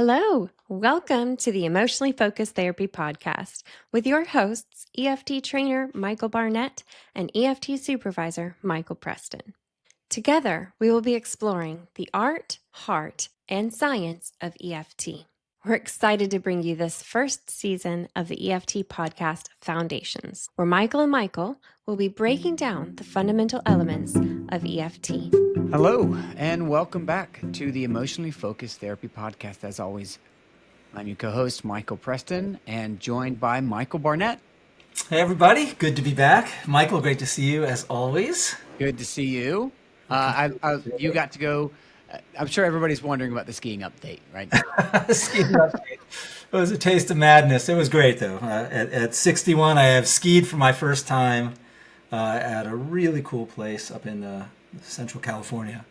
Hello, welcome to the Emotionally Focused Therapy Podcast with your hosts, EFT trainer Michael Barnett and EFT supervisor Michael Preston. Together, we will be exploring the art, heart, and science of EFT. We're excited to bring you this first season of the EFT podcast Foundations, where Michael and Michael will be breaking down the fundamental elements of EFT. Hello, and welcome back to the Emotionally Focused Therapy Podcast. As always, I'm your co-host, Michael Preston, and joined by Michael Barnett. Hey, everybody. Good to be back. Michael, great to see you, as always. Good to see you. You got to go. I'm sure everybody's wondering about the skiing update, right? Skiing update. It was a taste of madness. It was great, though. At 61, I have skied for my first time at a really cool place up in Central California.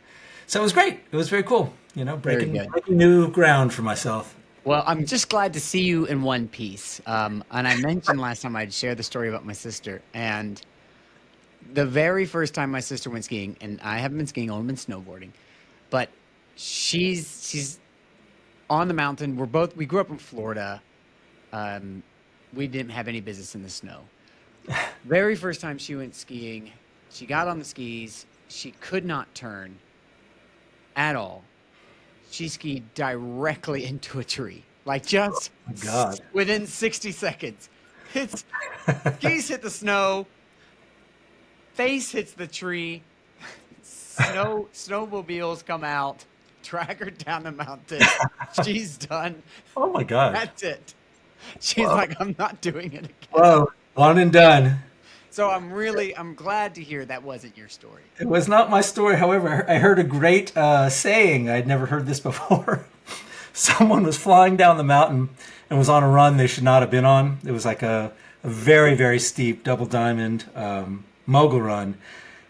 So it was great. It was very cool. You know, breaking new ground for myself. Well, I'm just glad to see you in one piece. And I mentioned last time I'd share the story about my sister. And the very first time my sister went skiing, and I haven't been skiing, I've only been snowboarding, but she's on the mountain. We grew up in Florida. We didn't have any business in the snow. Very first time she went skiing, she got on the skis. She could not turn at all. She skied directly into a tree, like just within 60 seconds. Skis hit the snow, face hits the tree, snowmobiles come out, drag her down the mountain. She's done. Oh my God. That's it. She's like, I'm not doing it again. Whoa, one and done. So I'm glad to hear that wasn't your story. It was not my story. However, I heard a great saying. I'd never heard this before. Someone was flying down the mountain and was on a run they should not have been on. It was like a very, very steep double diamond mogul run.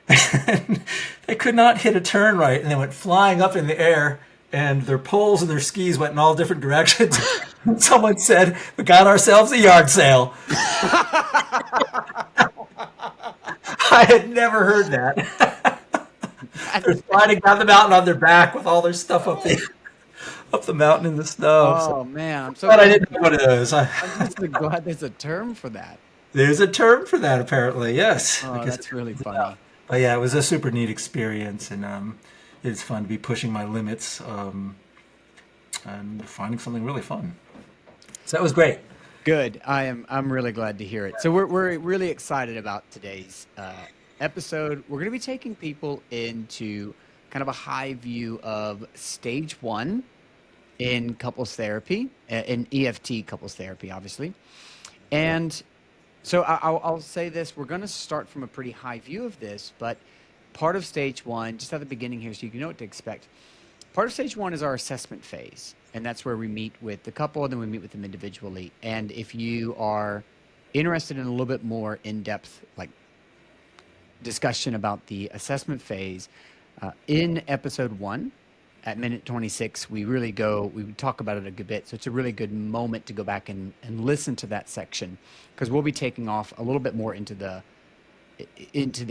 And they could not hit a turn right, and they went flying up in the air, and their poles and their skis went in all different directions. Someone said, "We got ourselves a yard sale." I had never heard that. They're sliding down the mountain on their back with all their stuff up the mountain in the snow. Oh, man. I'm so glad glad I didn't know what it is. I'm just glad there's a term for that. There's a term for that, apparently, yes. Oh, that's really funny. But yeah, it was a super neat experience, and it's fun to be pushing my limits and finding something really fun. So that was great. Good. I'm really glad to hear it. So we're really excited about today's episode. We're going to be taking people into kind of a high view of stage 1 in couples therapy, in EFT couples therapy, obviously. And so I'll say this, we're going to start from a pretty high view of this, but part of stage 1, just at the beginning here so you can know what to expect, part of stage 1 is our assessment phase, and that's where we meet with the couple, and then we meet with them individually. And if you are interested in a little bit more in-depth like discussion about the assessment phase, in episode 1, at minute 26, we talk about it a good bit. So it's a really good moment to go back and listen to that section, because we'll be taking off a little bit more into the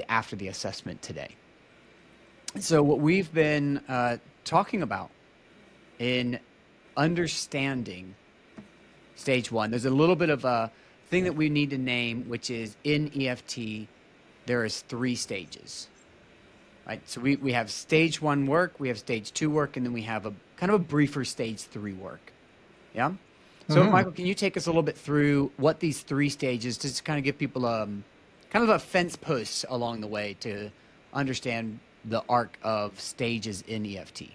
after the assessment today. So what we've been talking about in understanding stage 1, there's a little bit of a thing that we need to name, which is in EFT, there is 3 stages. Right, so we have stage 1 work, we have stage 2 work, and then we have a kind of a briefer stage 3 work. Yeah? So Michael, can you take us a little bit through what these 3 stages, just to kind of give people kind of a fence post along the way to understand the arc of stages in EFT?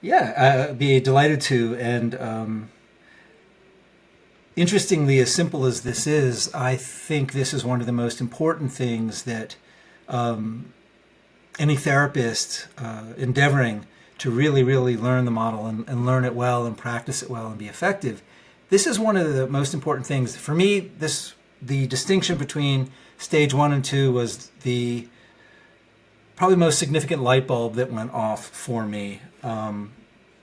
Yeah, I'd be delighted to. And interestingly, as simple as this is, I think this is one of the most important things that any therapist endeavoring to really, really learn the model and learn it well and practice it well and be effective. This is one of the most important things. For me, the distinction between stage 1 and 2 was the probably most significant light bulb that went off for me. And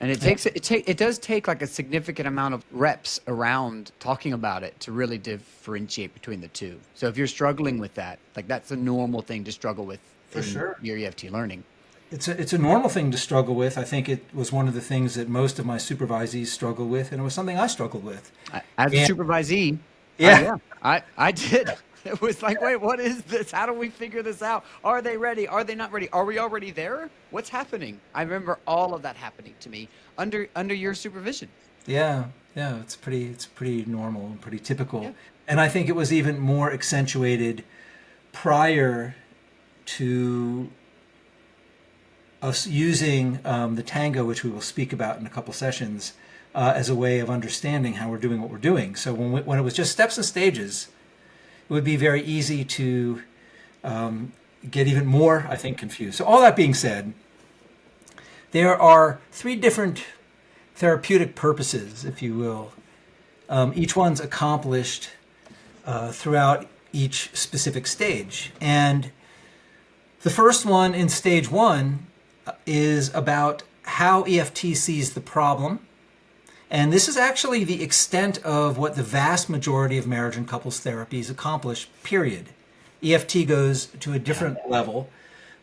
it does take like a significant amount of reps around talking about it to really differentiate between the two. So if you're struggling with that, like that's a normal thing to struggle with For sure. your EFT learning. it's a normal thing to struggle with. I think it was one of the things that most of my supervisees struggled with, and it was something I struggled with. As a And supervisee, yeah, yeah, I did. It was like, wait, what is this? How do we figure this out? Are they ready? Are they not ready? Are we already there? What's happening? I remember all of that happening to me under your supervision. yeah, yeah, it's pretty normal and pretty Yeah. typical. And I think it was even more accentuated prior to us using the tango, which we will speak about in a couple sessions, as a way of understanding how we're doing what we're doing. So when it was just steps and stages, it would be very easy to get even more, I think, confused. So all that being said, there are three different therapeutic purposes, if you will. Each one's accomplished throughout each specific stage. And the first one in stage one is about how EFT sees the problem. And this is actually the extent of what the vast majority of marriage and couples therapies accomplish, period. EFT goes to a different level,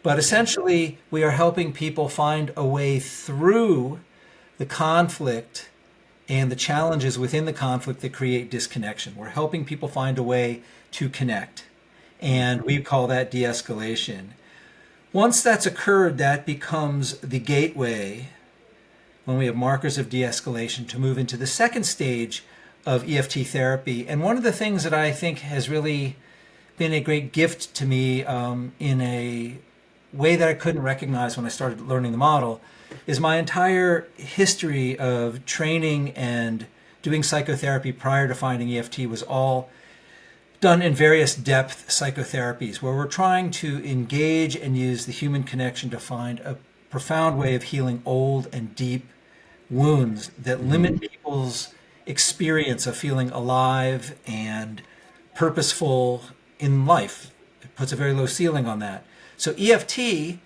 but essentially we are helping people find a way through the conflict and the challenges within the conflict that create disconnection. We're helping people find a way to connect, and we call that de-escalation. Once that's occurred, that becomes the gateway, when we have markers of de-escalation, to move into the second stage of EFT therapy. And one of the things that I think has really been a great gift to me in a way that I couldn't recognize when I started learning the model is my entire history of training and doing psychotherapy prior to finding EFT was all done in various depth psychotherapies where we're trying to engage and use the human connection to find a profound way of healing old and deep wounds that limit people's experience of feeling alive and purposeful in life. It puts a very low ceiling on that. So EFT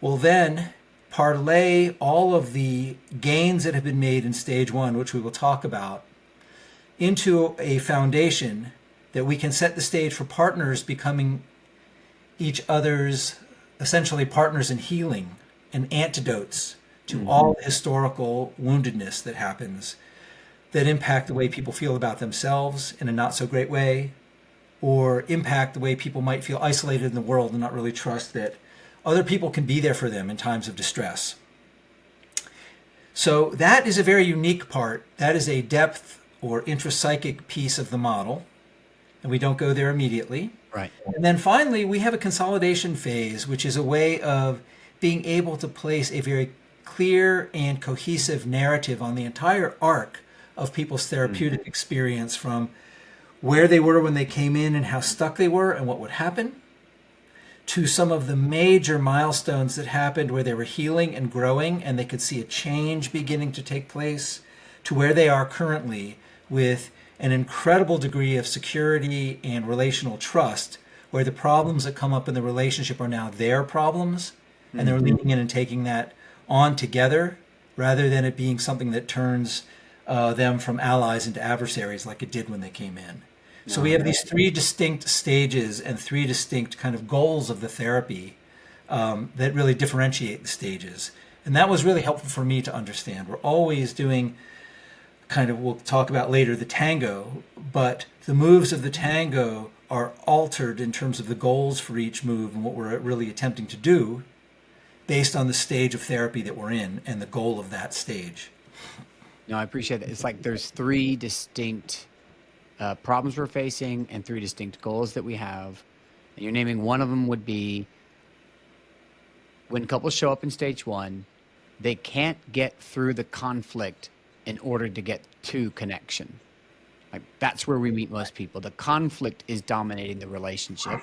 will then parlay all of the gains that have been made in stage one, which we will talk about, into a foundation that we can set the stage for partners becoming each other's essentially partners in healing and antidotes to all historical woundedness that happens that impact the way people feel about themselves in a not so great way, or impact the way people might feel isolated in the world and not really trust that other people can be there for them in times of distress. So that is a very unique part. That is a depth or intrapsychic piece of the model, and we don't go there immediately. Right. And then finally, we have a consolidation phase, which is a way of being able to place a very clear and cohesive narrative on the entire arc of people's therapeutic experience, from where they were when they came in and how stuck they were and what would happen, to some of the major milestones that happened where they were healing and growing and they could see a change beginning to take place, to where they are currently with an incredible degree of security and relational trust, where the problems that come up in the relationship are now their problems, and they're leaning in and taking that on together, rather than it being something that turns them from allies into adversaries like it did when they came in. So we have these three distinct stages and three distinct kind of goals of the therapy that really differentiate the stages. And that was really helpful for me to understand. We're always doing kind of, we'll talk about later, the tango, but the moves of the tango are altered in terms of the goals for each move and what we're really attempting to do based on the stage of therapy that we're in and the goal of that stage. No, I appreciate that. It's like there's three distinct problems we're facing and three distinct goals that we have. And you're naming one of them would be when couples show up in stage one, they can't get through the conflict in order to get to connection. Like that's where we meet most people. The conflict is dominating the relationship,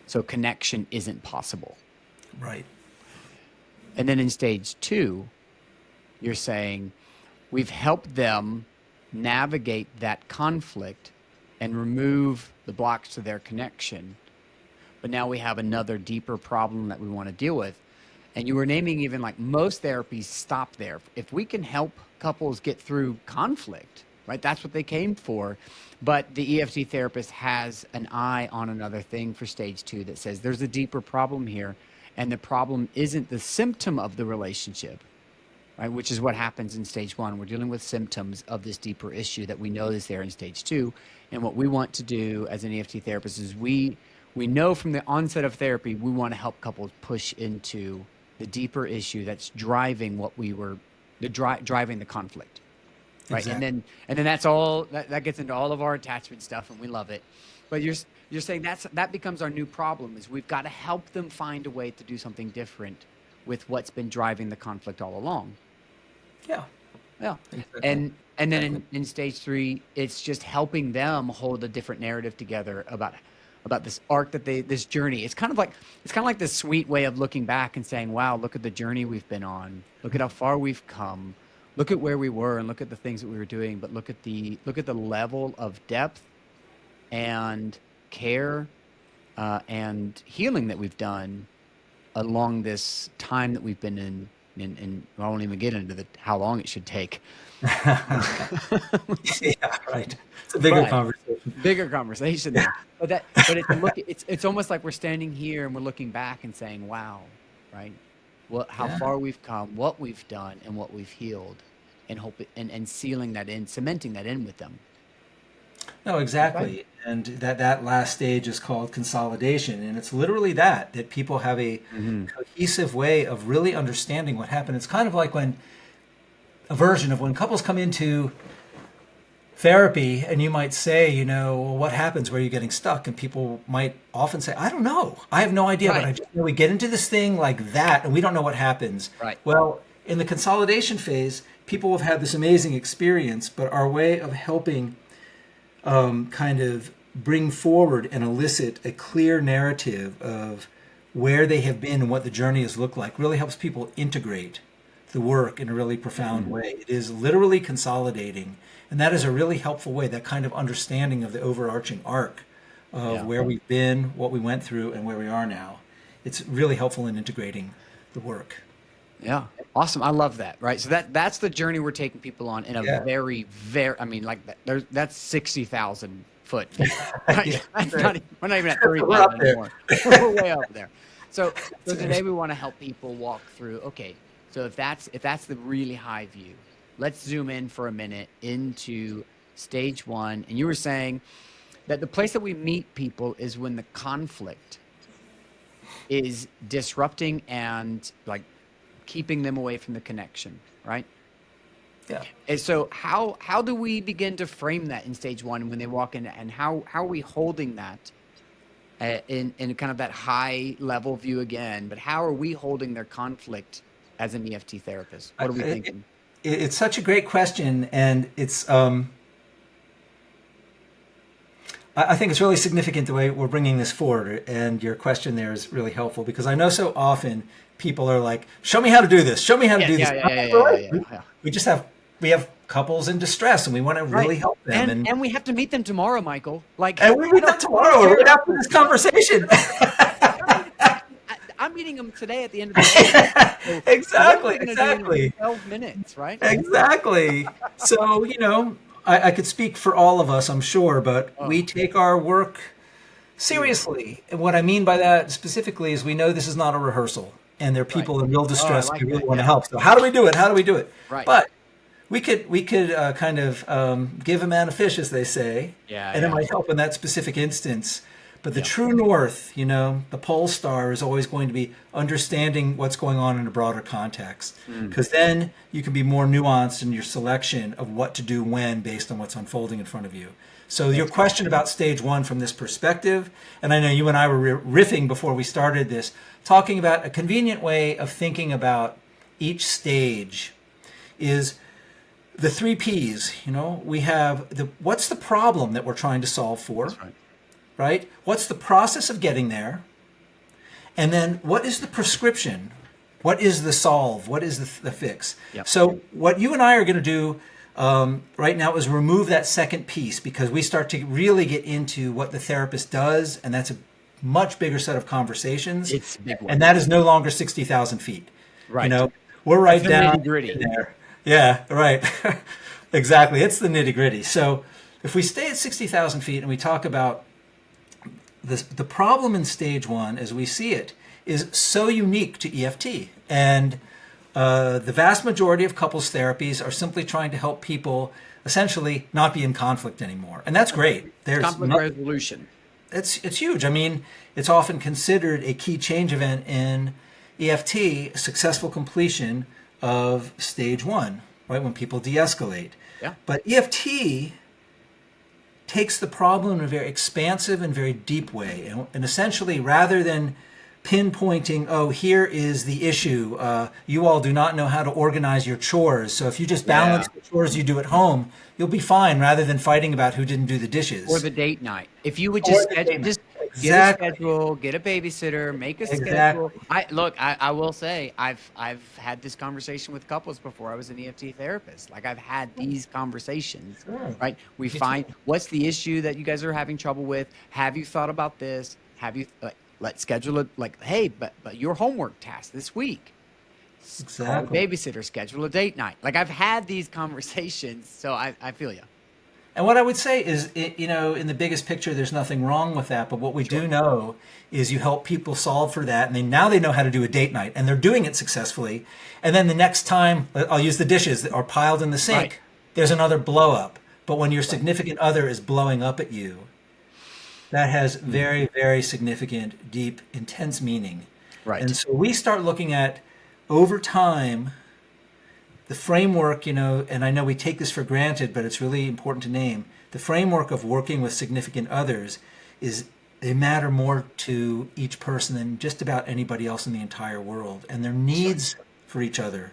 so connection isn't possible. Right. And then in stage two, you're saying we've helped them navigate that conflict and remove the blocks to their connection. But now we have another deeper problem that we want to deal with. And you were naming even like most therapies stop there. If we can help couples get through conflict, right? That's what they came for. But the EFT therapist has an eye on another thing for stage two that says there's a deeper problem here. and the problem isn't the symptom of the relationship, right? Which is what happens in stage one. We're dealing with symptoms of this deeper issue that we know is there in stage two. And what we want to do as an EFT therapist is we know from the onset of therapy, we want to help couples push into the deeper issue that's driving driving the conflict. Right. Exactly. And then that's all that gets into all of our attachment stuff, and we love it. But you're saying that becomes our new problem, is we've got to help them find a way to do something different with what's been driving the conflict all along. Yeah. Yeah. Exactly. And then in stage three, it's just helping them hold a different narrative together about this arc this journey. It's kind of like this sweet way of looking back and saying, wow, look at the journey we've been on. Look at how far we've come. Look at where we were and look at the things that we were doing, but look at the level of depth and care and healing that we've done along this time that we've been in. I won't even get into how long it should take. Yeah, right. It's a bigger conversation. Bigger conversation. Yeah. But it's almost like we're standing here and we're looking back and saying, wow, right? How far we've come, what we've done, and what we've healed, and and sealing that in, cementing that in with them. No, exactly. Right. And that last stage is called consolidation. And it's literally that people have a cohesive way of really understanding what happened. It's kind of like a version of when couples come into therapy and you might say, well, what happens where you're getting stuck? And people might often say, I don't know. I have no idea, but I just know we get into this thing like that and we don't know what happens. Right. Well, in the consolidation phase, people have had this amazing experience, but our way of helping kind of bring forward and elicit a clear narrative of where they have been and what the journey has looked like really helps people integrate the work in a really profound way. It is literally consolidating. And that is a really helpful way, that kind of understanding of the overarching arc of where we've been, what we went through, and where we are now. It's really helpful in integrating the work. Yeah. Awesome. I love that. Right. So that's the journey we're taking people on in a very, very, I mean, like that's 60,000 foot. Right? We're not even at 30,000 anymore. We're way up there. So today we want to help people walk through, okay, so if that's the really high view, let's zoom in for a minute into stage one. And you were saying that the place that we meet people is when the conflict is disrupting and like keeping them away from the connection, right? Yeah. And so how do we begin to frame that in stage one when they walk in, and how are we holding that in kind of that high level view again, but how are we holding their conflict as an EFT therapist? What are we thinking? It's such a great question, and it's I think it's really significant the way we're bringing this forward, and your question there is really helpful because I know so often people are like, show me how to do this, show me how to do this. We have couples in distress and we want to really help them. And we have to meat them tomorrow, Michael. And we meet them tomorrow right after this conversation. I'm meeting them today at the end of the day. So Exactly. 12 minutes, right? Exactly. So, I could speak for all of us, I'm sure, but we take our work seriously. And what I mean by that specifically is we know this is not a rehearsal and there are people in real distress who really want to help. So how do we do it? How do we do it? Right. But we could kind of give a man a fish, as they say, and it might help in that specific instance. But the true north, the pole star is always going to be understanding what's going on in a broader context. Because then you can be more nuanced in your selection of what to do when based on what's unfolding in front of you. So your question about stage one from this perspective, and I know you and I were riffing before we started this, talking about a convenient way of thinking about each stage is the 3 Ps. We have what's the problem that we're trying to solve for? That's right. Right? What's the process of getting there? And then what is the prescription? What is the solve? What is the fix? Yep. So what you and I are going to do right now is remove that second piece because we start to really get into what the therapist does, and that's a much bigger set of conversations. It's a big one. And that is no longer 60,000 feet. Right. We're right down nitty-gritty. in there. Yeah, right. Exactly. It's the nitty gritty. So if we stay at 60,000 feet and we talk about the problem in stage one, as we see it, is so unique to EFT. And the vast majority of couples therapies are simply trying to help people essentially not be in conflict anymore. And that's great. Conflict resolution. It's huge. I mean, it's often considered a key change event in EFT, successful completion of stage 1, right? When people de-escalate. Yeah. But EFT takes the problem in a very expansive and very deep way. And essentially, rather than pinpointing, oh, here is the issue, you all do not know how to organize your chores, so if you just balance the chores you do at home, you'll be fine, rather than fighting about who didn't do the dishes. Or the date night. If you would just get a schedule, get a babysitter, make a schedule. I will say, I've had this conversation with couples before I was an EFT therapist. Like, I've had these conversations, right? We find, what's the issue that you guys are having trouble with? Have you thought about this? Have you, let's schedule it, like, hey, but your homework task this week. Exactly. Call a babysitter, schedule a date night. Like, I've had these conversations, so I feel you. And what I would say is, in the biggest picture, there's nothing wrong with that. But what we do know is you help people solve for that. And now they know how to do a date night, and they're doing it successfully. And then the next time, I'll use the dishes that are piled in the sink, there's another blow up. But when your significant other is blowing up at you, that has very, very significant, deep, intense meaning. Right. And so we start looking at, over time, the framework, and I know we take this for granted, but it's really important to name, the framework of working with significant others is, they matter more to each person than just about anybody else in the entire world. And their needs for each other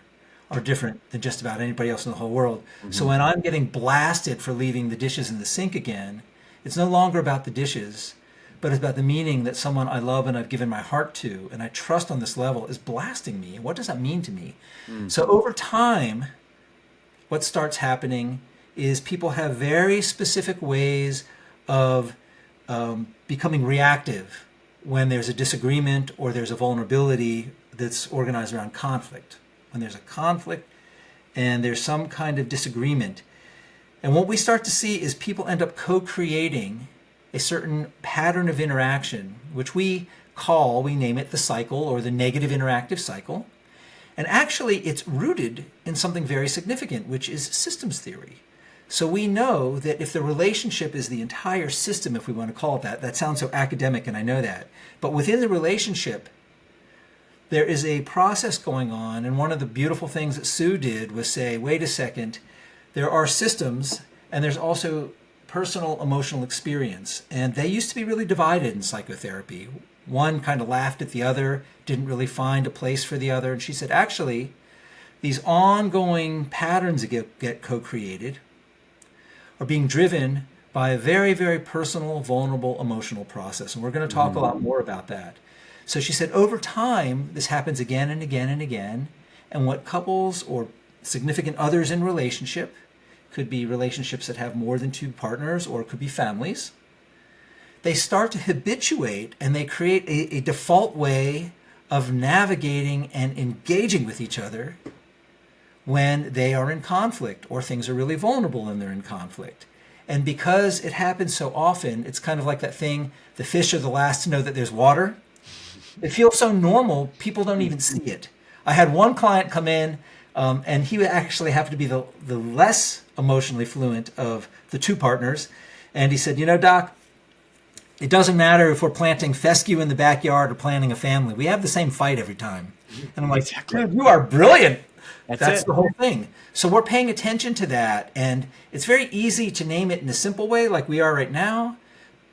are different than just about anybody else in the whole world. Mm-hmm. So when I'm getting blasted for leaving the dishes in the sink again, it's no longer about the dishes, but it's about the meaning that someone I love and I've given my heart to and I trust on this level is blasting me. What does that mean to me? So over time, what starts happening is people have very specific ways of becoming reactive when there's a disagreement or there's a vulnerability that's organized around conflict. When there's a conflict and there's some kind of disagreement. And what we start to see is people end up co-creating a certain pattern of interaction, which we name it the cycle or the negative interactive cycle. And actually, it's rooted in something very significant, which is systems theory. So we know that if the relationship is the entire system, if we want to call it that sounds so academic, and I know that. But within the relationship, there is a process going on. And one of the beautiful things that Sue did was say, wait a second, there are systems and there's also personal emotional experience. And they used to be really divided in psychotherapy. One kind of laughed at the other, didn't really find a place for the other. And she said, actually, these ongoing patterns that get co-created are being driven by a very, very personal, vulnerable, emotional process. And we're going to talk a lot more about that. So she said, over time, this happens again and again and again. And what couples or significant others in relationship, could be relationships that have more than 2 partners, or it could be families, they start to habituate and they create a default way of navigating and engaging with each other when they are in conflict or things are really vulnerable and they're in conflict. And because it happens so often, it's kind of like that thing, the fish are the last to know that there's water. It feels so normal, people don't even see it. I had one client come in, and he actually happened to be the less emotionally fluent of the 2 partners. And he said, Doc, it doesn't matter if we're planting fescue in the backyard or planting a family. We have the same fight every time. And I'm like, exactly. Dude, you are brilliant. That's it. The whole thing. So we're paying attention to that. And it's very easy to name it in a simple way like we are right now.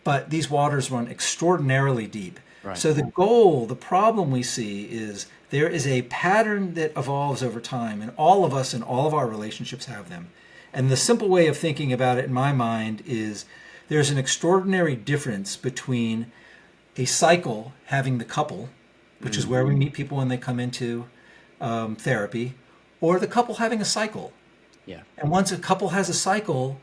But these waters run extraordinarily deep. Right. So the goal, the problem we see is there is a pattern that evolves over time. And all of us in all of our relationships have them. And the simple way of thinking about it in my mind is there's an extraordinary difference between a cycle having the couple, which is where we meet people when they come into therapy, or the couple having a cycle. Yeah. And once a couple has a cycle,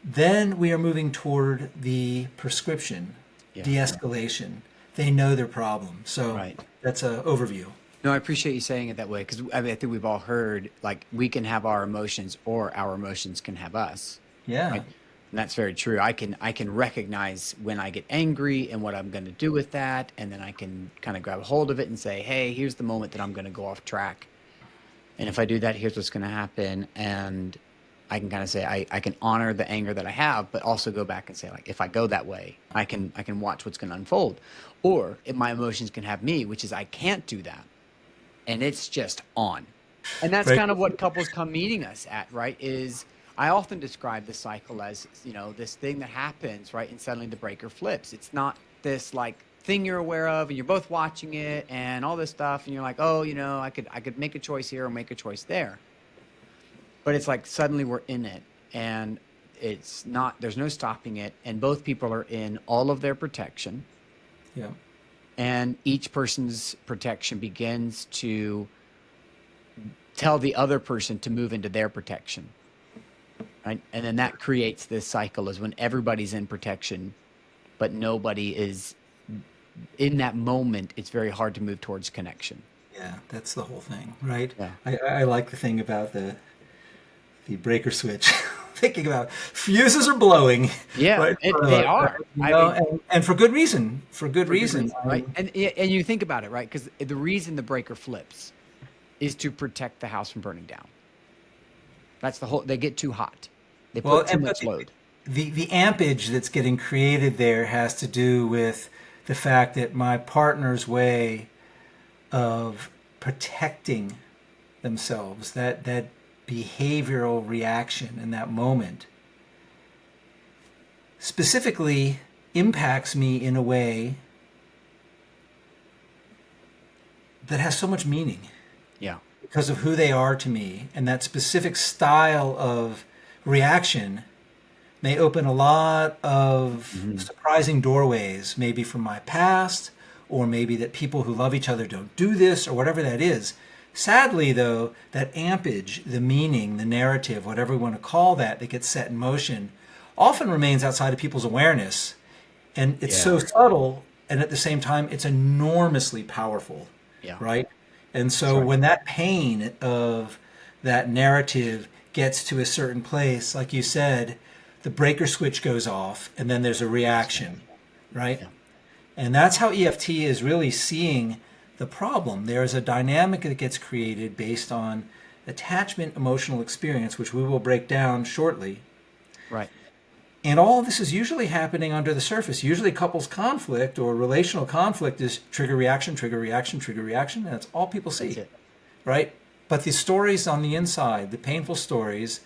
then we are moving toward the prescription, de-escalation. They know their problem. So that's an overview. No, I appreciate you saying it that way, because I think we've all heard, like, we can have our emotions or our emotions can have us. Yeah. Right? And that's very true. I can recognize when I get angry and what I'm going to do with that, and then I can kind of grab a hold of it and say, "Hey, here's the moment that I'm going to go off track. And if I do that, here's what's going to happen." And I can kind of say I can honor the anger that I have, but also go back and say, like, if I go that way, I can watch what's going to unfold. Or if my emotions can have me, which is I can't do that, and it's just on. And that's Right. kind of what couples come meeting us at, right? Is I often describe the cycle as, this thing that happens, right? And suddenly the breaker flips. It's not this like thing you're aware of and you're both watching it and all this stuff. And you're like, oh, I could make a choice here or make a choice there. But it's like suddenly we're in it, and it's not, there's no stopping it. And both people are in all of their protection, Yeah. and each person's protection begins to tell the other person to move into their protection. Right? And then that creates this cycle is when everybody's in protection, but nobody is in that moment. It's very hard to move towards connection. Yeah, that's the whole thing, right? Yeah. I like the thing about the breaker switch. Thinking about fuses are blowing. Yeah, Right? they are. And for good reason. For good reason. Right? And you think about it, right? Because the reason the breaker flips is to protect the house from burning down. That's the whole. They get too hot. They put too much load. The ampage that's getting created there has to do with the fact that my partner's way of protecting themselves, that behavioral reaction in that moment, specifically impacts me in a way that has so much meaning. Yeah. Because of who they are to me, and that specific style of reaction may open a lot of surprising doorways, maybe from my past, or maybe that people who love each other don't do this, or whatever that is. Sadly, though, that ampage, the meaning, the narrative, whatever we want to call that gets set in motion, often remains outside of people's awareness. And it's so subtle, and at the same time, it's enormously powerful, right? And so when that pain of that narrative gets to a certain place, like you said, the breaker switch goes off, and then there's a reaction, right? Yeah. And that's how EFT is really seeing the problem. There is a dynamic that gets created based on attachment emotional experience, which we will break down shortly. Right. And all of this is usually happening under the surface. Usually couples conflict or relational conflict is trigger, reaction, trigger, reaction, trigger, reaction. And that's all people see, right? But the stories on the inside, the painful stories,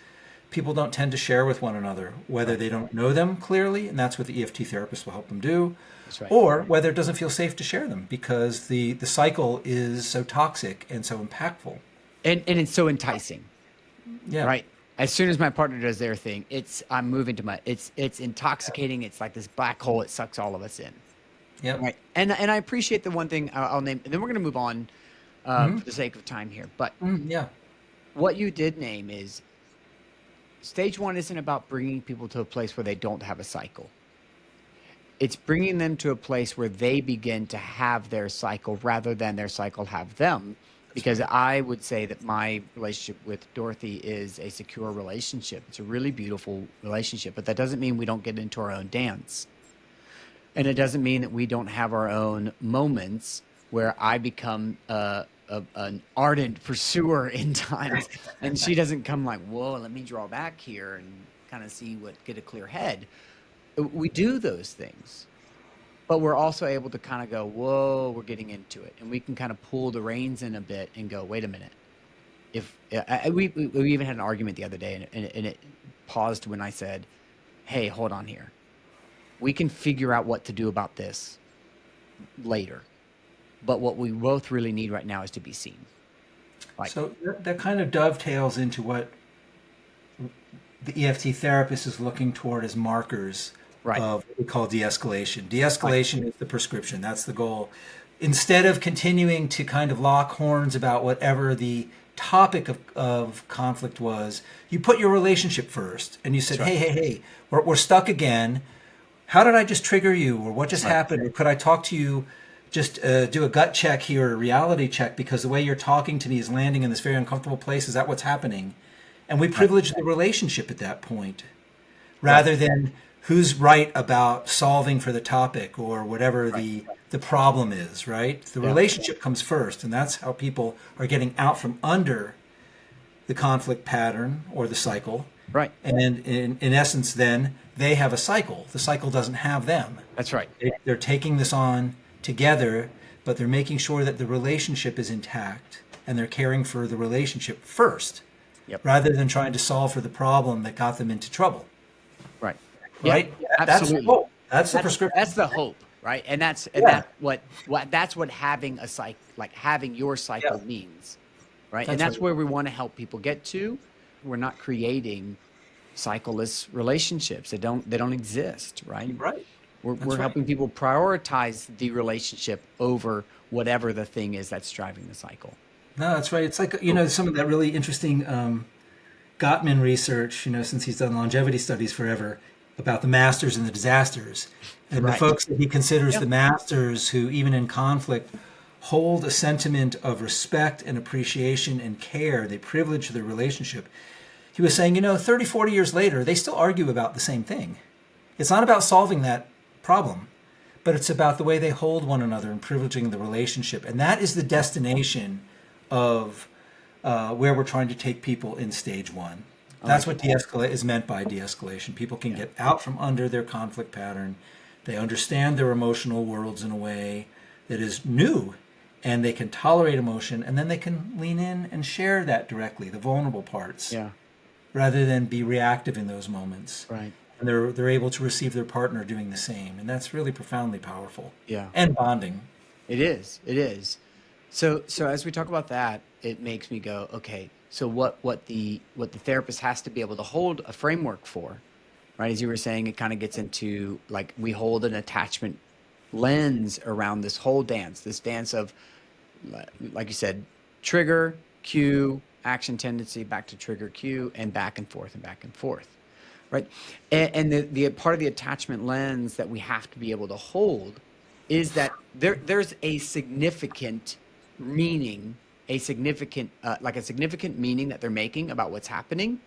people don't tend to share with one another, whether they don't know them clearly, and that's what the EFT therapist will help them do, or whether it doesn't feel safe to share them because the cycle is so toxic and so impactful. And it's so enticing. Yeah. Right. As soon as my partner does their thing, I'm moving to it's intoxicating. It's like this black hole. It sucks all of us in. Yeah. Right. And I appreciate the one thing I'll name, and then we're going to move on for the sake of time here. But what you did name is stage one isn't about bringing people to a place where they don't have a cycle. It's bringing them to a place where they begin to have their cycle rather than their cycle have them. Because I would say that my relationship with Dorothy is a secure relationship. It's a really beautiful relationship, but that doesn't mean we don't get into our own dance. And it doesn't mean that we don't have our own moments where I become an ardent pursuer in times, and she doesn't come like, whoa, let me draw back here and kind of get a clear head. We do those things. But we're also able to kind of go, whoa, we're getting into it. And we can kind of pull the reins in a bit and go, wait a minute. We even had an argument the other day, and it paused when I said, hey, hold on here. We can figure out what to do about this later. But what we both really need right now is to be seen. So that kind of dovetails into what the EFT therapist is looking toward as markers of what we call de-escalation. De-escalation is the prescription. That's the goal. Instead of continuing to kind of lock horns about whatever the topic of conflict was, you put your relationship first. And you said, hey, we're stuck again. How did I just trigger you? Or what just happened? Or could I talk to you, just do a gut check here, or a reality check, because the way you're talking to me is landing in this very uncomfortable place. Is that what's happening? And we privilege the relationship at that point. rather than who's right about solving for the topic or whatever the problem is, right? The Yeah. relationship comes first, and that's how people are getting out from under the conflict pattern or the cycle. Right. And in essence, then they have a cycle. The cycle doesn't have them. That's right. They're taking this on together, but they're making sure that the relationship is intact and they're caring for the relationship first, Yep. rather than trying to solve for the problem that got them into trouble. Right. Right? Yeah, That's absolutely. the hope. That's the prescription. That's the hope, right? And that's what having a having your cycle means, right? And that's right. where we want to help people get to. We're not creating cycleless relationships. They don't exist, right? Right. We're right. helping people prioritize the relationship over whatever the thing is that's driving the cycle. No, that's right. It's like, some of that really interesting Gottman research, since he's done longevity studies forever, about the masters and the disasters. And the folks that he considers the masters who, even in conflict, hold a sentiment of respect and appreciation and care. They privilege their relationship. He was saying, 30, 40 years later, they still argue about the same thing. It's not about solving that problem, but it's about the way they hold one another and privileging the relationship. And that is the destination of where we're trying to take people in stage one. That's what de-escalate is meant by de-escalation. People can get out from under their conflict pattern. They understand their emotional worlds in a way that is new, and they can tolerate emotion, and then they can lean in and share that directly, the vulnerable parts, rather than be reactive in those moments. Right. And they're able to receive their partner doing the same, and that's really profoundly powerful. Yeah. And bonding. It is. It is. So as we talk about that, it makes me go, okay, so what the therapist has to be able to hold a framework for, right? As you were saying, it kind of gets into like we hold an attachment lens around this whole dance, this dance of, like you said, trigger, cue, action tendency, back to trigger, cue, and back and forth, right? And the part of the attachment lens that we have to be able to hold is that there's a significant meaning, a significant meaning that they're making about what's happening,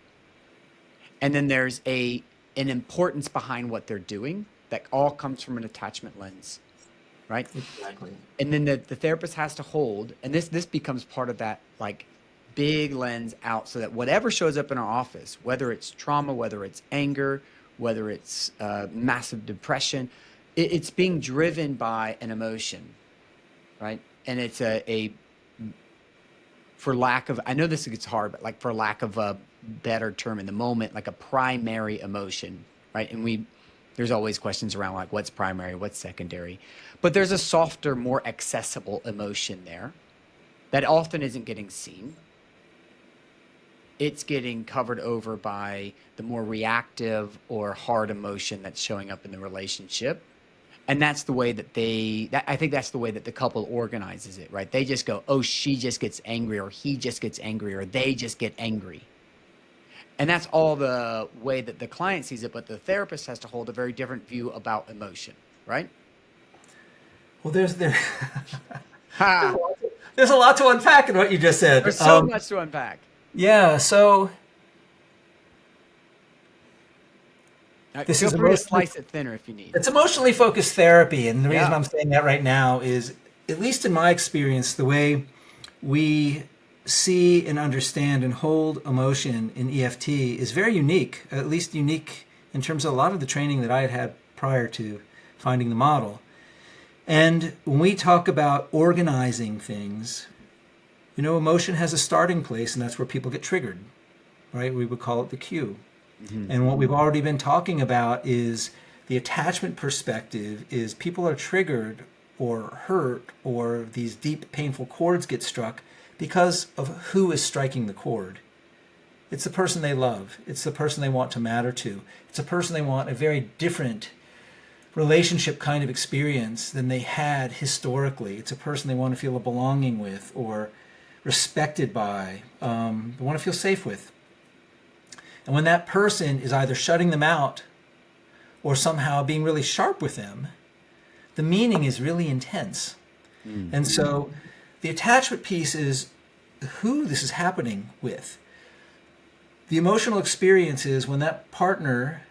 and then there's an importance behind what they're doing that all comes from an attachment lens, right? Exactly. And then the therapist has to hold, and this becomes part of that like big lens out, so that whatever shows up in our office, whether it's trauma, whether it's anger, whether it's massive depression, it's being driven by an emotion, right? And it's for lack of, I know this gets hard, but like for lack of a better term in the moment, like a primary emotion, right? And there's always questions around like what's primary, what's secondary, but there's a softer, more accessible emotion there that often isn't getting seen. It's getting covered over by the more reactive or hard emotion that's showing up in the relationship. And that's the way that I think that's the way that the couple organizes it, right? They just go, oh, she just gets angry, or he just gets angry, or they just get angry. And that's all the way that the client sees it, but the therapist has to hold a very different view about emotion, right? Well, there's a lot to unpack in what you just said. There's so much to unpack. Yeah, so Feel free to slice it thinner if you need. It's emotionally focused therapy, and the reason I'm saying that right now is, at least in my experience, the way we see and understand and hold emotion in EFT is very unique, at least unique in terms of a lot of the training that I had prior to finding the model. And when we talk about organizing things, emotion has a starting place, and that's where people get triggered, right? We would call it the cue. Mm-hmm. And what we've already been talking about is the attachment perspective is people are triggered or hurt, or these deep, painful chords get struck because of who is striking the chord. It's the person they love. It's the person they want to matter to. It's a person they want a very different relationship kind of experience than they had historically. It's a person they want to feel a belonging with or respected by, they want to feel safe with. And when that person is either shutting them out or somehow being really sharp with them, the meaning is really intense. Mm-hmm. And so the attachment piece is who this is happening with. The emotional experience is when that partner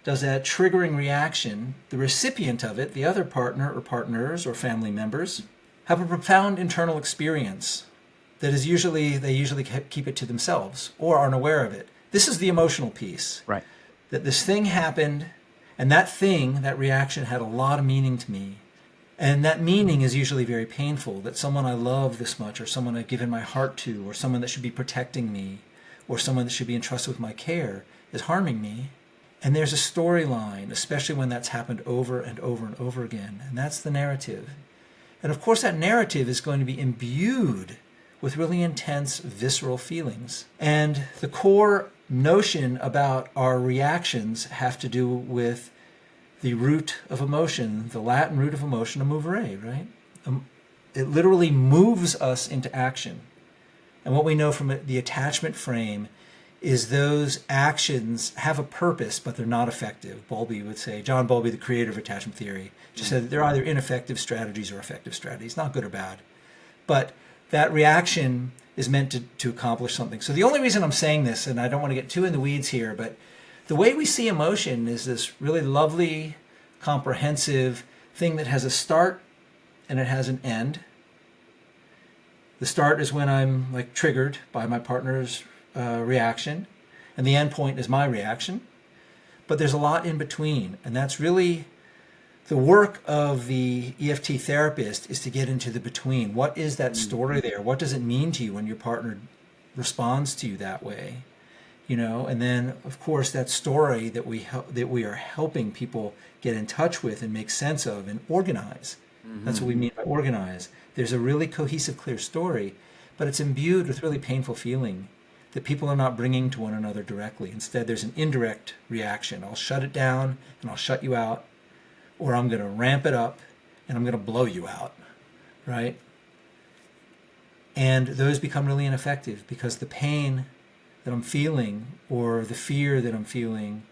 does that triggering reaction, the recipient of it, the other partner or partners or family members, have a profound internal experience that is they usually keep it to themselves or aren't aware of it. This is the emotional piece. Right. That this thing happened, and that reaction had a lot of meaning to me. And that meaning is usually very painful, that someone I love this much, or someone I've given my heart to, or someone that should be protecting me, or someone that should be entrusted with my care is harming me. And there's a storyline, especially when that's happened over and over and over again. And that's the narrative. And of course, that narrative is going to be imbued with really intense, visceral feelings. And the core notion about our reactions have to do with the root of emotion, the Latin root of emotion, a movere, right? It literally moves us into action. And what we know from the attachment frame is those actions have a purpose, but they're not effective. Bowlby would say, John Bowlby, the creator of attachment theory, just said that they're either ineffective strategies or effective strategies, not good or bad. But that reaction is meant to accomplish something. So the only reason I'm saying this, and I don't want to get too in the weeds here, but the way we see emotion is this really lovely, comprehensive thing that has a start and it has an end. The start is when I'm like triggered by my partner's reaction, and the end point is my reaction. But there's a lot in between, and that's really the work of the EFT therapist, is to get into the between. What is that story there? What does it mean to you when your partner responds to you that way? You know, and then of course that story that we are helping people get in touch with and make sense of and organize. That's what we mean by organize. There's a really cohesive, clear story, but it's imbued with really painful feeling that people are not bringing to one another directly. Instead, there's an indirect reaction. I'll shut it down and I'll shut you out, or I'm going to ramp it up and I'm going to blow you out, right? And those become really ineffective because the pain that I'm feeling, or the fear that I'm feeling,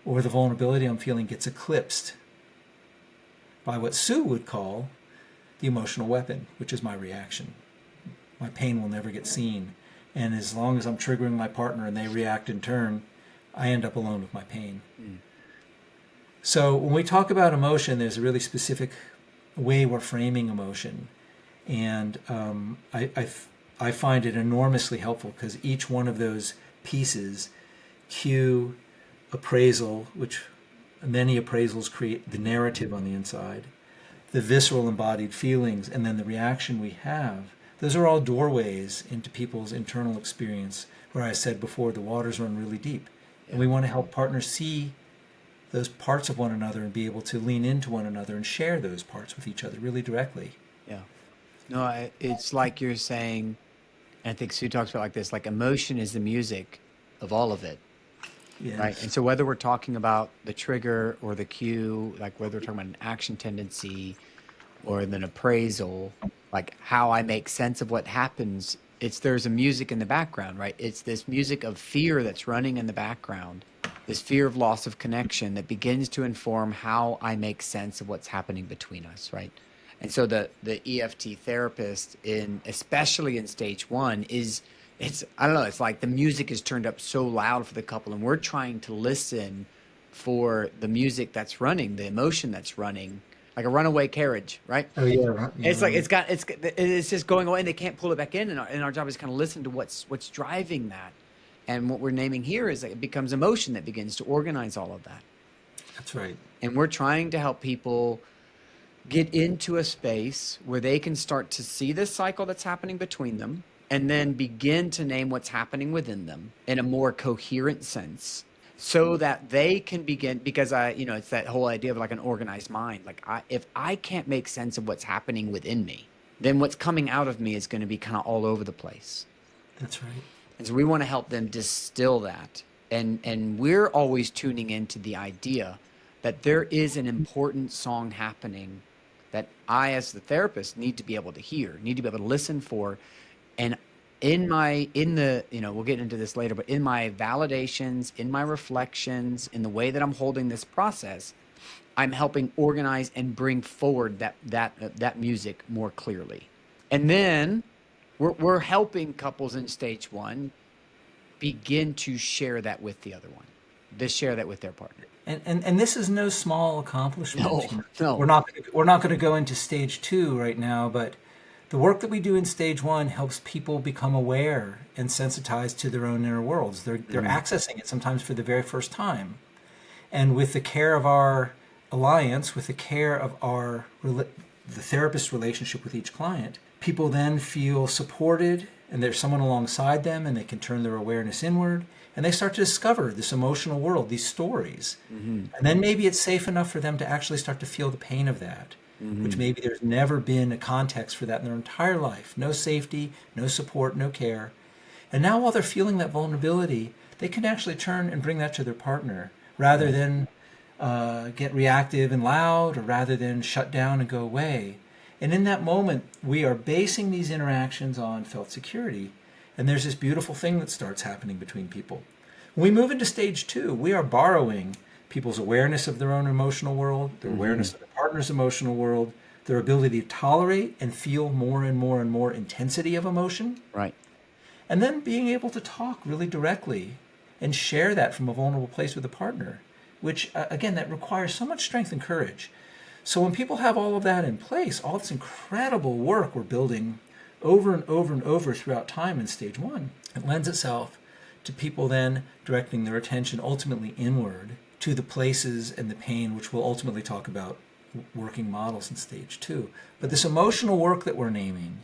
or the vulnerability I'm feeling gets eclipsed by what Sue would call the emotional weapon, which is my reaction. My pain will never get seen. And as long as I'm triggering my partner and they react in turn, I end up alone with my pain. So when we talk about emotion, there's a really specific way we're framing emotion. And I find it enormously helpful because each one of those pieces, cue, appraisal, which many appraisals create the narrative on the inside, the visceral embodied feelings, and then the reaction we have, those are all doorways into people's internal experience, where I said before, the waters run really deep. And we want to help partners see those parts of one another and be able to lean into one another and share those parts with each other really directly. Yeah. No, it's like you're saying, and I think Sue talks about like this, like emotion is the music of all of it. Yes. Right. And so whether we're talking about the trigger or the cue, like whether we're talking about an action tendency or an appraisal, like how I make sense of what happens, there's a music in the background, right? It's this music of fear that's running in the background, this fear of loss of connection that begins to inform how I make sense of what's happening between us, right? And so the EFT therapist, especially in stage one, I don't know, it's like the music is turned up so loud for the couple, and we're trying to listen for the music that's running, the emotion that's running, like a runaway carriage, right? Oh yeah, right. It's like it's just going away, and they can't pull it back in. And our job is kind of listen to what's driving that. And what we're naming here is that it becomes emotion that begins to organize all of that. That's right. And we're trying to help people get into a space where they can start to see this cycle that's happening between them, and then begin to name what's happening within them in a more coherent sense, so that they can begin, because it's that whole idea of like an organized mind. Like if I can't make sense of what's happening within me, then what's coming out of me is going to be kind of all over the place. That's right. And so we want to help them distill that. And we're always tuning into the idea that there is an important song happening that I, as the therapist, need to be able to hear, need to be able to listen for. And we'll get into this later, but in my validations, in my reflections, in the way that I'm holding this process, I'm helping organize and bring forward that music more clearly. And then we're helping couples in stage one begin to share that with the other one, to share that with their partner. And this is no small accomplishment. No, no. We're not going to go into stage 2 right now, but the work that we do in stage 1 helps people become aware and sensitized to their own inner worlds. They're accessing it sometimes for the very first time. And with the care of our alliance, with the care of the therapist's relationship with each client, people then feel supported and there's someone alongside them and they can turn their awareness inward and they start to discover this emotional world, these stories. And then maybe it's safe enough for them to actually start to feel the pain of that, which maybe there's never been a context for that in their entire life. No safety, no support, no care. And now while they're feeling that vulnerability, they can actually turn and bring that to their partner rather than get reactive and loud, or rather than shut down and go away. And in that moment, we are basing these interactions on felt security. And there's this beautiful thing that starts happening between people. When we move into stage 2, we are borrowing people's awareness of their own emotional world, their awareness of their partner's emotional world, their ability to tolerate and feel more and more and more intensity of emotion. Right. And then being able to talk really directly and share that from a vulnerable place with a partner, which, again, that requires so much strength and courage. So when people have all of that in place, all this incredible work we're building over and over and over throughout time in stage 1, it lends itself to people then directing their attention ultimately inward to the places and the pain, which we'll ultimately talk about working models in stage 2. But this emotional work that we're naming,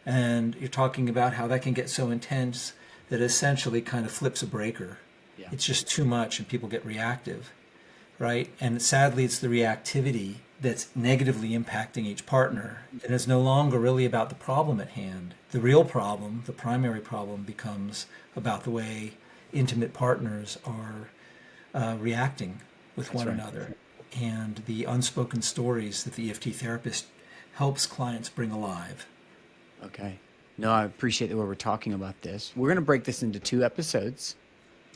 and you're talking about how that can get so intense that it essentially kind of flips a breaker. Yeah. It's just too much and people get reactive, right? And sadly, it's the reactivity that's negatively impacting each partner. And it's no longer really about the problem at hand. The real problem, the primary problem, becomes about the way intimate partners are reacting with one another, and the unspoken stories that the EFT therapist helps clients bring alive. Okay. No, I appreciate that we're talking about this. We're going to break this into 2 episodes.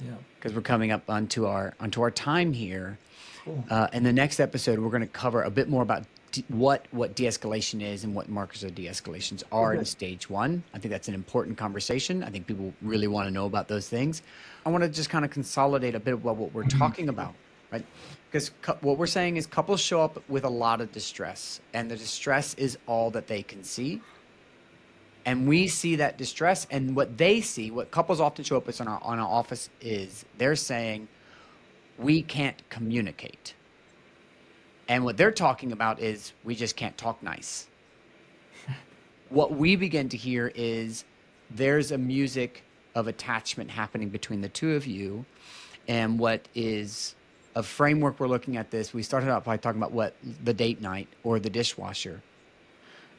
Yeah. Because we're coming up onto our time here. Cool. In the next episode, we're going to cover a bit more about what de-escalation is and what markers of de-escalations are in stage 1. I think that's an important conversation. I think people really want to know about those things. I want to just kind of consolidate a bit about what we're talking about, right? Because what we're saying is couples show up with a lot of distress, and the distress is all that they can see. And we see that distress, and what they see, what couples often show up with on our office is they're saying, we can't communicate. And what they're talking about is we just can't talk nice. What we begin to hear is there's a music of attachment happening between the two of you. And what is a framework we're looking at this, we started out by talking about what the date night or the dishwasher.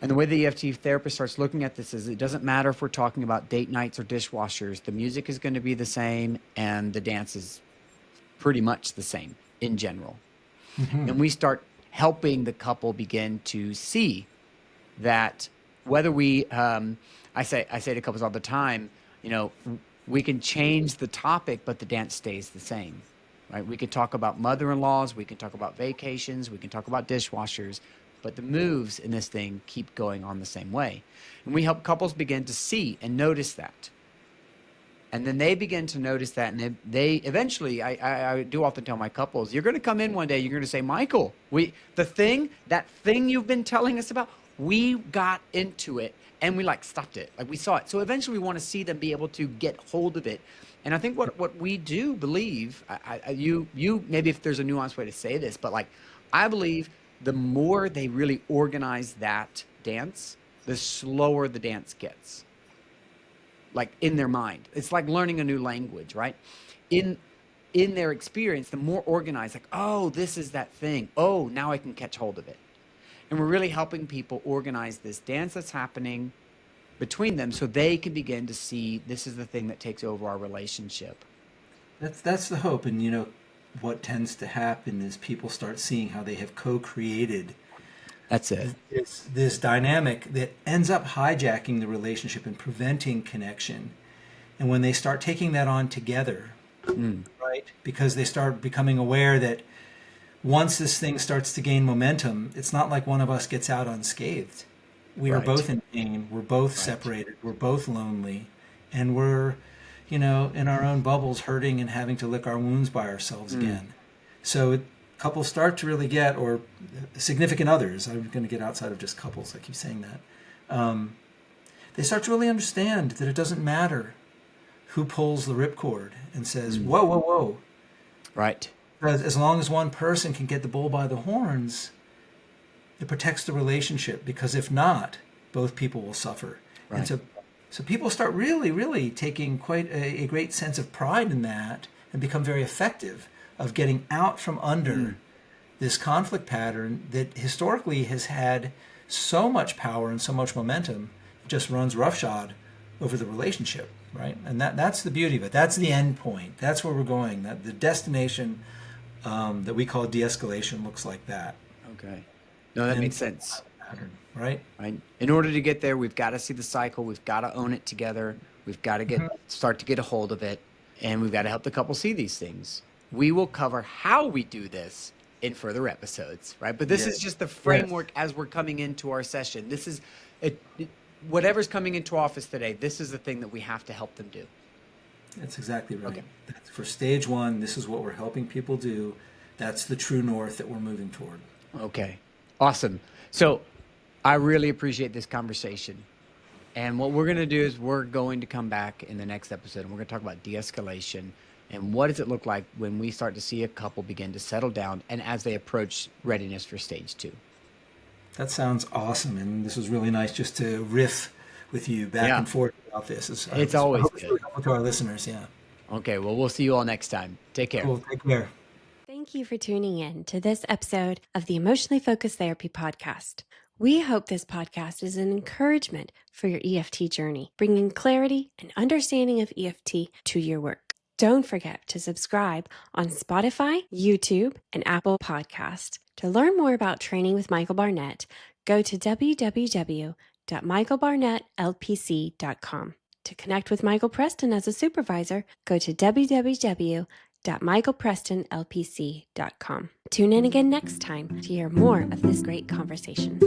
And the way the EFT therapist starts looking at this is it doesn't matter if we're talking about date nights or dishwashers. The music is going to be the same and the dance is pretty much the same in general. And we start helping the couple begin to see that whether we, I say to couples all the time, you know, we can change the topic, but the dance stays the same, right? We can talk about mother-in-laws, we can talk about vacations, we can talk about dishwashers, but the moves in this thing keep going on the same way. And we help couples begin to see and notice that. And then they begin to notice that, and they eventually, I do often tell my couples, you're going to come in one day, you're going to say, Michael, that thing you've been telling us about, we got into it, and we stopped it, we saw it. So eventually we want to see them be able to get hold of it. And I think what we do believe, you maybe if there's a nuanced way to say this, but I believe the more they really organize that dance, the slower the dance gets. In their mind. It's like learning a new language, right? In their experience, the more organized, oh, this is that thing. Oh, now I can catch hold of it. And we're really helping people organize this dance that's happening between them so they can begin to see this is the thing that takes over our relationship. That's the hope. And what tends to happen is people start seeing how they have co-created That's it. This dynamic that ends up hijacking the relationship and preventing connection. And when they start taking that on together, right? Because they start becoming aware that once this thing starts to gain momentum, it's not like one of us gets out unscathed. We are both in pain. We're both separated. We're both lonely. And we're, in our own bubbles, hurting and having to lick our wounds by ourselves again. So couples start to really get, or significant others, I'm going to get outside of just couples, I keep saying that, they start to really understand that it doesn't matter who pulls the ripcord and says, whoa, whoa, whoa. Right. As long as one person can get the bull by the horns, it protects the relationship, because if not, both people will suffer. Right. And so people start really, really taking quite a great sense of pride in that, and become very effective of getting out from under this conflict pattern that historically has had so much power and so much momentum, it just runs roughshod over the relationship, right? And that's the beauty of it. That's the end point. That's where we're going. That the destination that we call de-escalation looks like that. Okay. No, that makes sense. Pattern, right? Right. In order to get there, we've got to see the cycle. We've got to own it together. We've got to start to get a hold of it, and we've got to help the couple see these things. We will cover how we do this in further episodes, right? But this is just the framework as we're coming into our session. This is whatever's coming into office today. This is the thing that we have to help them do. That's exactly right. Okay. For stage one, this is what we're helping people do. That's the true north that we're moving toward. Okay. Awesome. So I really appreciate this conversation. And what we're going to do is we're going to come back in the next episode, and we're going to talk about de-escalation and what does it look like when we start to see a couple begin to settle down and as they approach readiness for stage 2. That sounds awesome. And this was really nice just to riff with you back and forth about this. It's always good. Really helpful to our listeners, yeah. Okay, well, we'll see you all next time. Take care. Cool, take care. Thank you for tuning in to this episode of the Emotionally Focused Therapy Podcast. We hope this podcast is an encouragement for your EFT journey, bringing clarity and understanding of EFT to your work. Don't forget to subscribe on Spotify, YouTube, and Apple Podcast. To learn more about training with Michael Barnett, go to www.michaelbarnettlpc.com. To connect with Michael Preston as a supervisor, go to www.michaelprestonlpc.com. Tune in again next time to hear more of this great conversation.